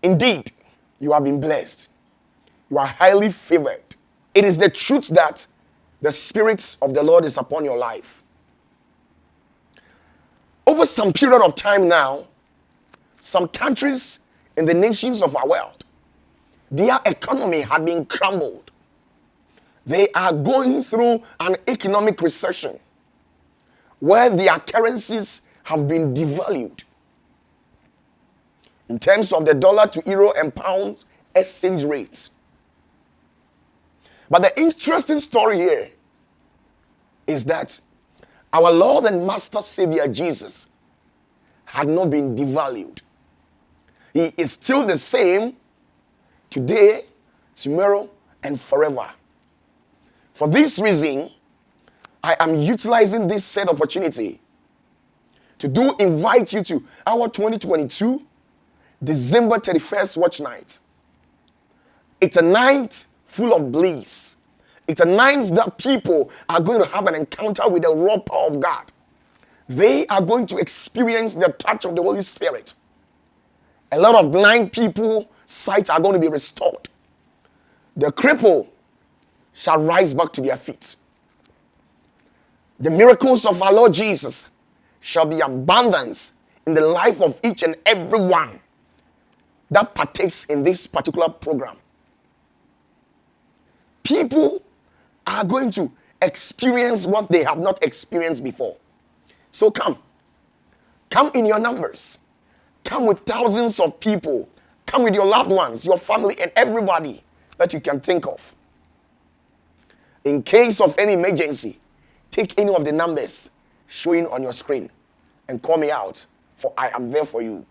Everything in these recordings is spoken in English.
Indeed, you have been blessed. You are highly favored. It is the truth that the Spirit of the Lord is upon your life. Over some period of time now, some countries in the nations of our world, their economy had been crumbled. They are going through an economic recession where their currencies have been devalued. In terms of the dollar to euro and pound exchange rates. But the interesting story here is that our Lord and Master Savior Jesus had not been devalued. He is still the same today, tomorrow, and forever. For this reason, I am utilizing this said opportunity to invite you to our 2022 December 31st watch night. It's a night full of bliss. It's a night that people are going to have an encounter with the raw power of God. They are going to experience the touch of the Holy Spirit. A lot of blind people, sight are going to be restored. The cripple shall rise back to their feet. The miracles of our Lord Jesus shall be abundance in the life of each and every one that partakes in this particular program. People are going to experience what they have not experienced before. So come in your numbers. Come with thousands of people. Come with your loved ones, your family, and everybody that you can think of. In case of any emergency, take any of the numbers showing on your screen and call me out, for I am there for you.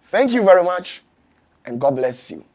Thank you very much, and God bless you.